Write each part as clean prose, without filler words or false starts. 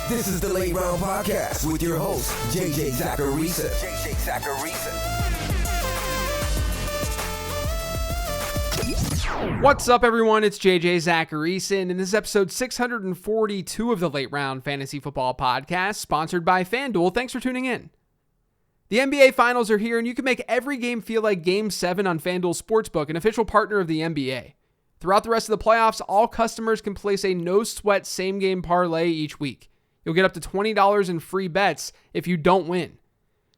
This is the Late Round Podcast with your host, JJ Zacharisa. What's up, everyone? It's JJ Zacharisa, and this is episode 642 of the Late Round Fantasy Football Podcast, sponsored by FanDuel. Thanks for tuning in. The NBA Finals are here, and you can make every game feel like Game 7 on FanDuel Sportsbook, an official partner of the NBA. Throughout the rest of the playoffs, all customers can place a no-sweat same-game parlay each week. You'll get up to $20 in free bets if you don't win.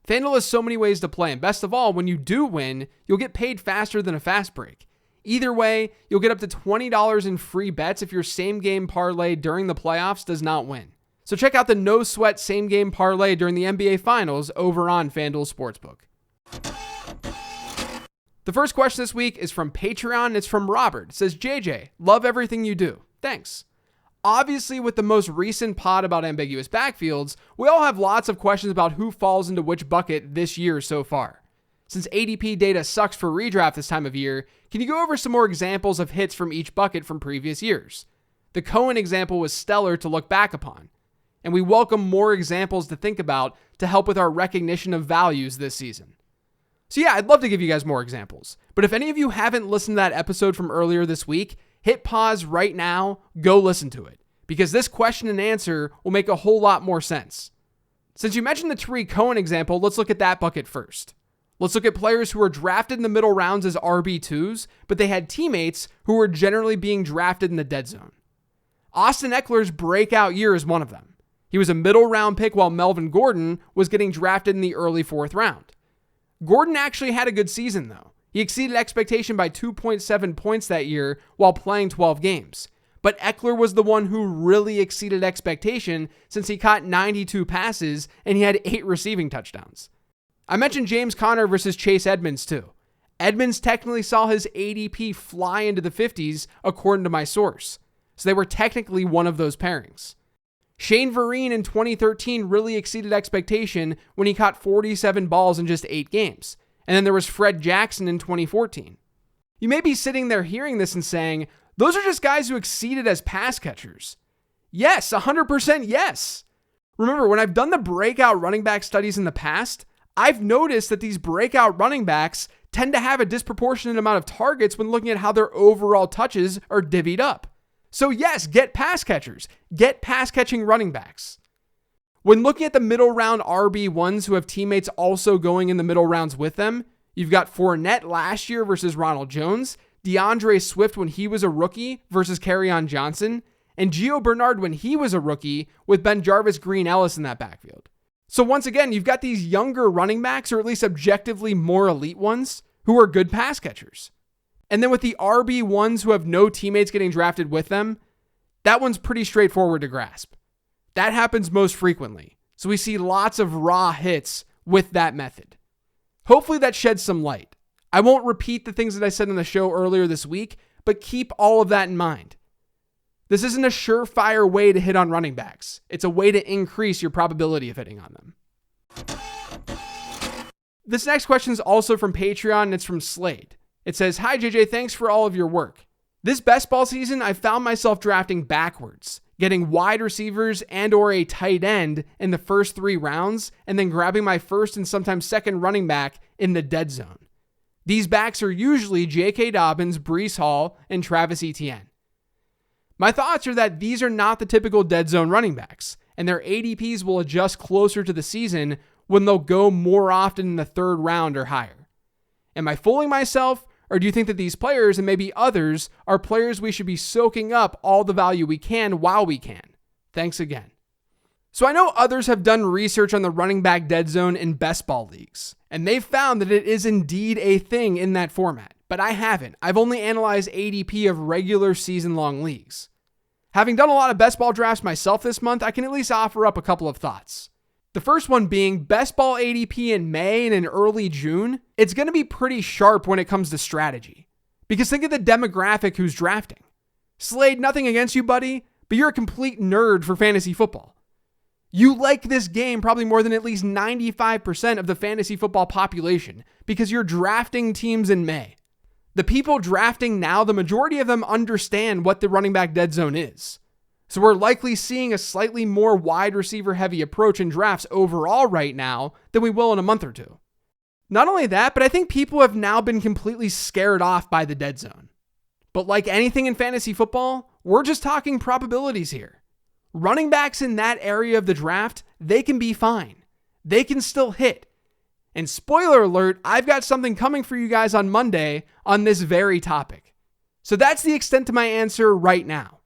FanDuel has so many ways to play, and best of all, when you do win, you'll get paid faster than a fast break. Either way, you'll get up to $20 in free bets if your same-game parlay during the playoffs does not win. So check out the no-sweat same-game parlay during the NBA Finals over on FanDuel Sportsbook. The first question this week is from Patreon, and it's from Robert. It says, JJ, love everything you do. Thanks. Obviously, with the most recent pod about ambiguous backfields, we all have lots of questions about who falls into which bucket this year so far. Since ADP data sucks for redraft this time of year, can you go over some more examples of hits from each bucket from previous years? The Cohen example was stellar to look back upon, and we welcome more examples to think about to help with our recognition of values this season. So yeah, I'd love to give you guys more examples, but if any of you haven't listened to that episode from earlier this week, hit pause right now, go listen to it, because this question and answer will make a whole lot more sense. Since you mentioned the Tariq Cohen example, let's look at that bucket first. Let's look at players who were drafted in the middle rounds as RB2s, but they had teammates who were generally being drafted in the dead zone. Austin Eckler's breakout year is one of them. He was a middle round pick while Melvin Gordon was getting drafted in the early fourth round. Gordon actually had a good season though. He exceeded expectation by 2.7 points that year while playing 12 games. But Eckler was the one who really exceeded expectation since he caught 92 passes and he had 8 receiving touchdowns. I mentioned James Conner versus Chase Edmonds too. Edmonds technically saw his ADP fly into the 50s according to my source. So they were technically one of those pairings. Shane Vereen in 2013 really exceeded expectation when he caught 47 balls in just 8 games. And then there was Fred Jackson in 2014. You may be sitting there hearing this and saying, those are just guys who exceeded as pass catchers. Yes, 100% yes. Remember, when I've done the breakout running back studies in the past, I've noticed that these breakout running backs tend to have a disproportionate amount of targets when looking at how their overall touches are divvied up. So yes, get pass catchers. Get pass catching running backs. When looking at the middle round RB1s who have teammates also going in the middle rounds with them, you've got Fournette last year versus Ronald Jones, DeAndre Swift when he was a rookie versus Kerryon Johnson, and Gio Bernard when he was a rookie with BenJarvus Green-Ellis in that backfield. So once again, you've got these younger running backs, or at least objectively more elite ones, who are good pass catchers. And then with the RB1s who have no teammates getting drafted with them, that one's pretty straightforward to grasp. That happens most frequently. So we see lots of raw hits with that method. Hopefully that sheds some light. I won't repeat the things that I said in the show earlier this week, but keep all of that in mind. This isn't a surefire way to hit on running backs. It's a way to increase your probability of hitting on them. This next question is also from Patreon, and it's from Slade. It says, Hi JJ, thanks for all of your work. This best ball season, I found myself drafting backwards, getting wide receivers and or a tight end in the first 3 rounds, and then grabbing my first and sometimes second running back in the dead zone. These backs are usually J.K. Dobbins, Breece Hall, and Travis Etienne. My thoughts are that these are not the typical dead zone running backs, and their ADPs will adjust closer to the season when they'll go more often in the 3rd round or higher. Am I fooling myself, or do you think that these players, and maybe others, are players we should be soaking up all the value we can while we can? Thanks again. So I know others have done research on the running back dead zone in best ball leagues, and they've found that it is indeed a thing in that format, but I haven't. I've only analyzed ADP of regular season-long leagues. Having done a lot of best ball drafts myself this month, I can at least offer up a couple of thoughts. The first one being best ball ADP in May and in early June, it's going to be pretty sharp when it comes to strategy. Because think of the demographic who's drafting. Slade, nothing against you, buddy, but you're a complete nerd for fantasy football. You like this game probably more than at least 95% of the fantasy football population because you're drafting teams in May. The people drafting now, the majority of them understand what the running back dead zone is. So we're likely seeing a slightly more wide receiver heavy approach in drafts overall right now than we will in a month or two. Not only that, but I think people have now been completely scared off by the dead zone. But like anything in fantasy football, we're just talking probabilities here. Running backs in that area of the draft, they can be fine. They can still hit. And spoiler alert, I've got something coming for you guys on Monday on this very topic. So that's the extent to my answer right now.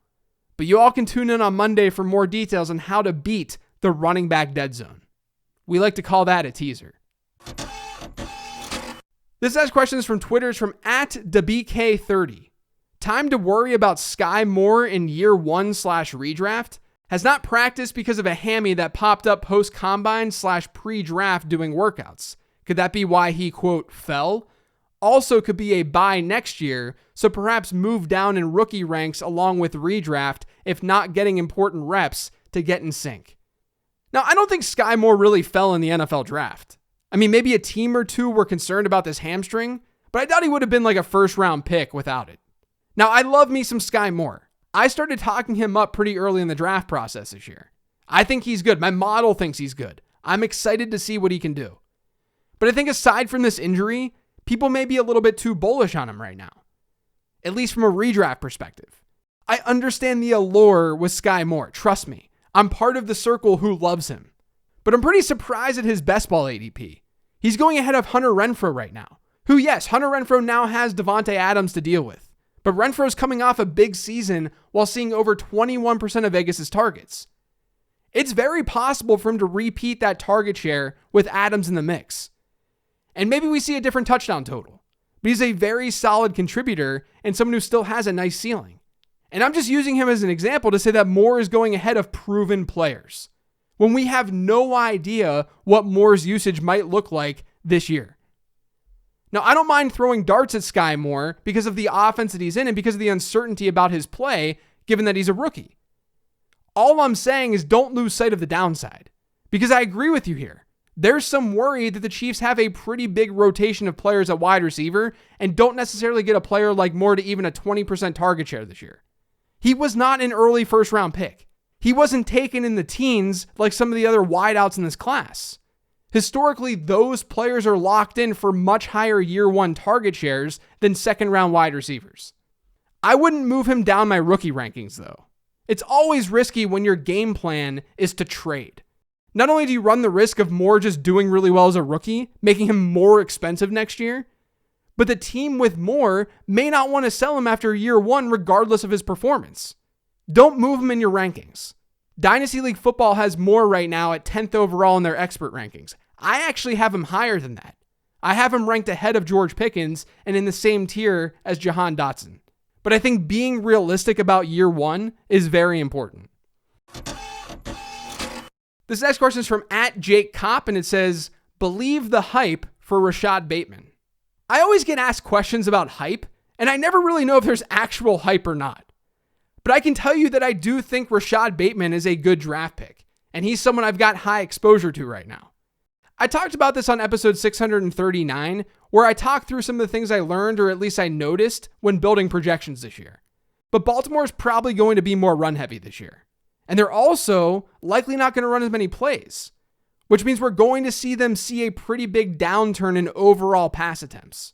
But you all can tune in on Monday for more details on how to beat the running back dead zone. We like to call that a teaser. This next question is from Twitter. It's from @DeBK30. Time to worry about Sky Moore in year 1/redraft? Has not practiced because of a hammy that popped up post-combine/pre-draft doing workouts. Could that be why he, quote, fell? Also could be a buy next year, so perhaps move down in rookie ranks along with redraft if not getting important reps to get in sync. Now, I don't think Sky Moore really fell in the NFL draft. I mean, maybe a team or two were concerned about this hamstring, but I doubt he would have been like a first-round pick without it. Now, I love me some Sky Moore. I started talking him up pretty early in the draft process this year. I think he's good. My model thinks he's good. I'm excited to see what he can do. But I think aside from this injury, people may be a little bit too bullish on him right now, at least from a redraft perspective. I understand the allure with Sky Moore. Trust me, I'm part of the circle who loves him. But I'm pretty surprised at his best ball ADP. He's going ahead of Hunter Renfrow right now, who, yes, Hunter Renfrow now has Devontae Adams to deal with. But Renfro's coming off a big season while seeing over 21% of Vegas' targets. It's very possible for him to repeat that target share with Adams in the mix. And maybe we see a different touchdown total. But he's a very solid contributor and someone who still has a nice ceiling. And I'm just using him as an example to say that Moore is going ahead of proven players, when we have no idea what Moore's usage might look like this year. Now, I don't mind throwing darts at Sky Moore because of the offense that he's in and because of the uncertainty about his play, given that he's a rookie. All I'm saying is don't lose sight of the downside, because I agree with you here. There's some worry that the Chiefs have a pretty big rotation of players at wide receiver and don't necessarily get a player like Moore to even a 20% target share this year. He was not an early first-round pick. He wasn't taken in the teens like some of the other wideouts in this class. Historically, those players are locked in for much higher year one target shares than second-round wide receivers. I wouldn't move him down my rookie rankings, though. It's always risky when your game plan is to trade. Not only do you run the risk of Moore just doing really well as a rookie, making him more expensive next year, but the team with Moore may not want to sell him after year one regardless of his performance. Don't move him in your rankings. Dynasty League Football has Moore right now at 10th overall in their expert rankings. I actually have him higher than that. I have him ranked ahead of George Pickens and in the same tier as Jahan Dotson. But I think being realistic about year one is very important. This next question is from @JakeCop, and it says, believe the hype for Rashod Bateman. I always get asked questions about hype, and I never really know if there's actual hype or not. But I can tell you that I do think Rashod Bateman is a good draft pick, and he's someone I've got high exposure to right now. I talked about this on episode 639, where I talked through some of the things I learned, or at least I noticed, when building projections this year. But Baltimore is probably going to be more run heavy this year. And they're also likely not going to run as many plays, which means we're going to see them see a pretty big downturn in overall pass attempts.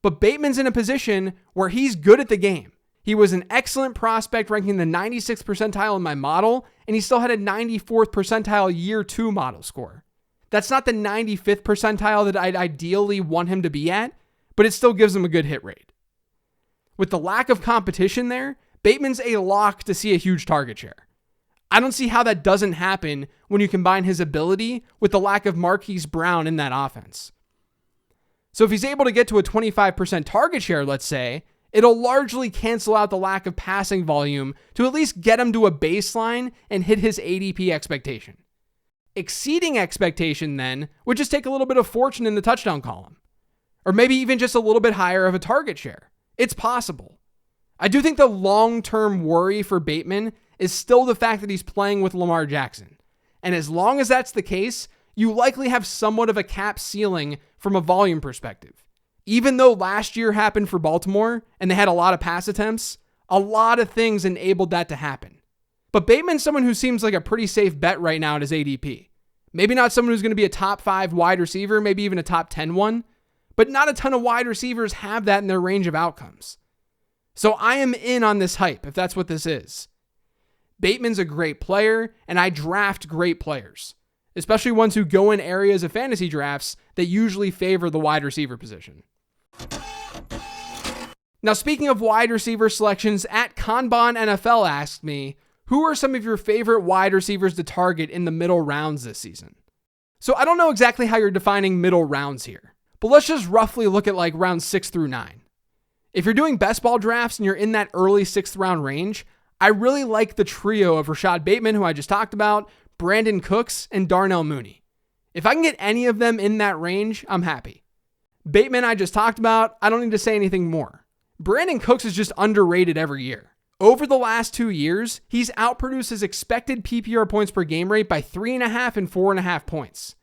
But Bateman's in a position where he's good at the game. He was an excellent prospect, ranking the 96th percentile in my model, and he still had a 94th percentile year 2 model score. That's not the 95th percentile that I'd ideally want him to be at, but it still gives him a good hit rate. With the lack of competition there, Bateman's a lock to see a huge target share. I don't see how that doesn't happen when you combine his ability with the lack of Marquise Brown in that offense. So if he's able to get to a 25% target share, let's say, it'll largely cancel out the lack of passing volume to at least get him to a baseline and hit his ADP expectation. Exceeding expectation then would just take a little bit of fortune in the touchdown column, or maybe even just a little bit higher of a target share. It's possible. I do think the long-term worry for Bateman is still the fact that he's playing with Lamar Jackson. And as long as that's the case, you likely have somewhat of a cap ceiling from a volume perspective. Even though last year happened for Baltimore and they had a lot of pass attempts, a lot of things enabled that to happen. But Bateman's someone who seems like a pretty safe bet right now at his ADP. Maybe not someone who's going to be a top 5 wide receiver, maybe even a top 10 one, but not a ton of wide receivers have that in their range of outcomes. So I am in on this hype, if that's what this is. Bateman's a great player, and I draft great players, especially ones who go in areas of fantasy drafts that usually favor the wide receiver position. Now, speaking of wide receiver selections, at Kanban NFL asked me, who are some of your favorite wide receivers to target in the middle rounds this season? So I don't know exactly how you're defining middle rounds here, but let's just roughly look at like rounds 6 through 9. If you're doing best ball drafts and you're in that early 6th round range, I really like the trio of Rashod Bateman, who I just talked about, Brandon Cooks, and Darnell Mooney. If I can get any of them in that range, I'm happy. Bateman I just talked about, I don't need to say anything more. Brandon Cooks is just underrated every year. Over the last 2 years, he's outproduced his expected PPR points per game rate by 3.5 and 4.5 points.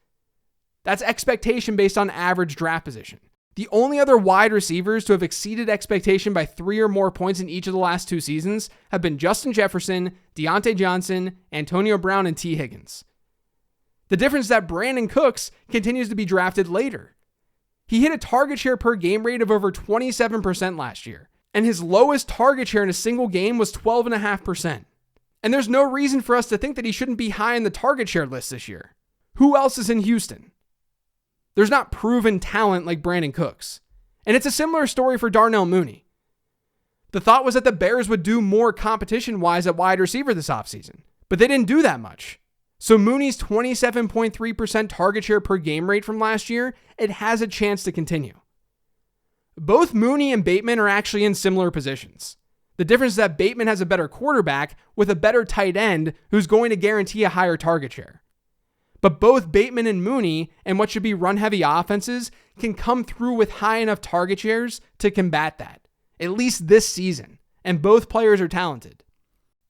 That's expectation based on average draft position. The only other wide receivers to have exceeded expectation by 3 or more points in each of the last 2 seasons have been Justin Jefferson, Deontay Johnson, Antonio Brown, and T. Higgins. The difference is that Brandon Cooks continues to be drafted later. He hit a target share per game rate of over 27% last year, and his lowest target share in a single game was 12.5%. And there's no reason for us to think that he shouldn't be high in the target share list this year. Who else is in Houston? There's not proven talent like Brandon Cooks. And it's a similar story for Darnell Mooney. The thought was that the Bears would do more competition-wise at wide receiver this offseason, but they didn't do that much. So Mooney's 27.3% target share per game rate from last year, it has a chance to continue. Both Mooney and Bateman are actually in similar positions. The difference is that Bateman has a better quarterback with a better tight end who's going to guarantee a higher target share. But both Bateman and Mooney and what should be run-heavy offenses can come through with high enough target shares to combat that, at least this season, and both players are talented.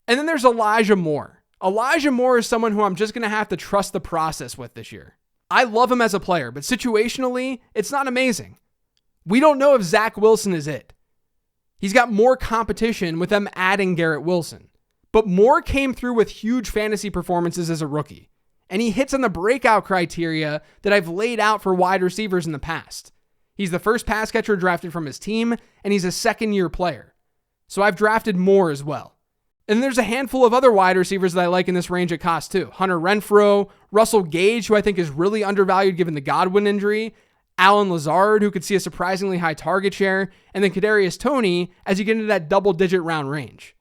And then there's Elijah Moore. Elijah Moore is someone who I'm just going to have to trust the process with this year. I love him as a player, but situationally, it's not amazing. We don't know if Zach Wilson is it. He's got more competition with them adding Garrett Wilson. But Moore came through with huge fantasy performances as a rookie. And he hits on the breakout criteria that I've laid out for wide receivers in the past. He's the first pass catcher drafted from his team, and he's a second-year player. So I've drafted Moore as well. And there's a handful of other wide receivers that I like in this range at cost too. Hunter Renfrow, Russell Gage, who I think is really undervalued given the Godwin injury, Allen Lazard, who could see a surprisingly high target share, and then Kadarius Toney as you get into that double-digit round range.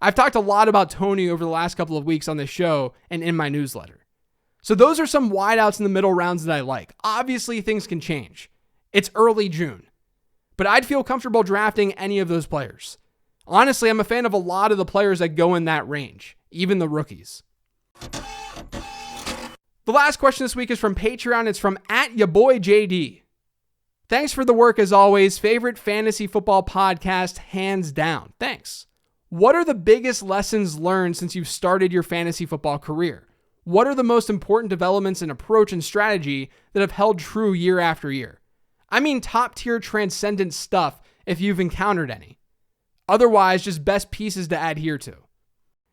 I've talked a lot about Toney over the last couple of weeks on this show and in my newsletter. So those are some wideouts in the middle rounds that I like. Obviously, things can change. It's early June. But I'd feel comfortable drafting any of those players. Honestly, I'm a fan of a lot of the players that go in that range, even the rookies. The last question this week is from Patreon. It's from @yaboyJD. Thanks for the work as always. Favorite fantasy football podcast, hands down. Thanks. What are the biggest lessons learned since you've started your fantasy football career? What are the most important developments in approach and strategy that have held true year after year? I mean top tier transcendent stuff if you've encountered any. Otherwise, just best pieces to adhere to.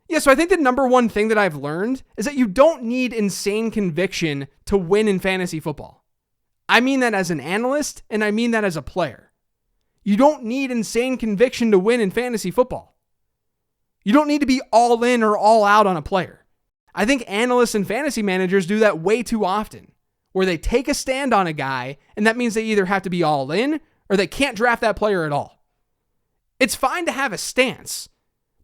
Yeah, so I think the number one thing that I've learned is that you don't need insane conviction to win in fantasy football. I mean that as an analyst, and I mean that as a player. You don't need insane conviction to win in fantasy football. You don't need to be all in or all out on a player. I think analysts and fantasy managers do that way too often, where they take a stand on a guy, and that means they either have to be all in or they can't draft that player at all. It's fine to have a stance,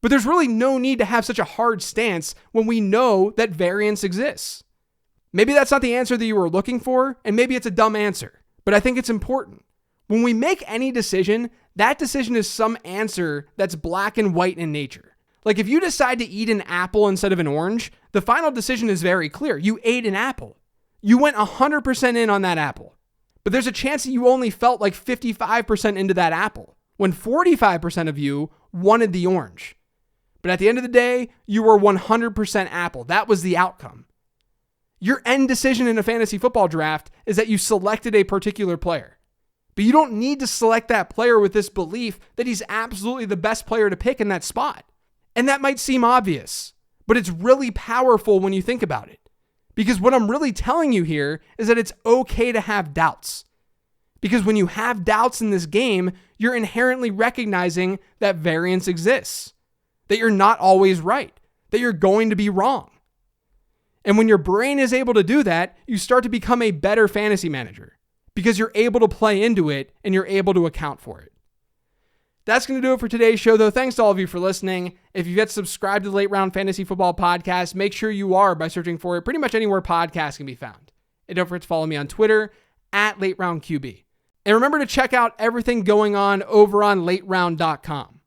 but there's really no need to have such a hard stance when we know that variance exists. Maybe that's not the answer that you were looking for, and maybe it's a dumb answer, but I think it's important. When we make any decision, that decision is some answer that's black and white in nature. Like if you decide to eat an apple instead of an orange, the final decision is very clear. You ate an apple. You went 100% in on that apple. But there's a chance that you only felt like 55% into that apple, when 45% of you wanted the orange. But at the end of the day, you were 100% apple. That was the outcome. Your end decision in a fantasy football draft is that you selected a particular player. But you don't need to select that player with this belief that he's absolutely the best player to pick in that spot. And that might seem obvious, But it's really powerful when you think about it. Because what I'm really telling you here is that it's okay to have doubts. Because when you have doubts in this game, you're inherently recognizing that variance exists, that you're not always right, that you're going to be wrong. And when your brain is able to do that, you start to become a better fantasy manager because you're able to play into it and you're able to account for it. That's going to do it for today's show, though. Thanks to all of you for listening. If you've yet subscribed to the Late Round Fantasy Football Podcast, make sure you are by searching for it pretty much anywhere podcasts can be found. And don't forget to follow me on Twitter at LateRoundQB. And remember to check out everything going on over on LateRound.com.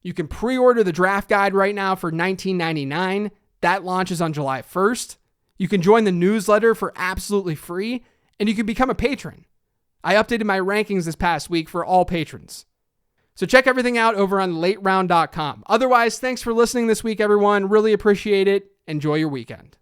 You can pre-order the draft guide right now for $19.99. That launches on July 1st. You can join the newsletter for absolutely free, and you can become a patron. I updated my rankings this past week for all patrons. So check everything out over on LateRound.com. Otherwise, thanks for listening this week, everyone. Really appreciate it. Enjoy your weekend.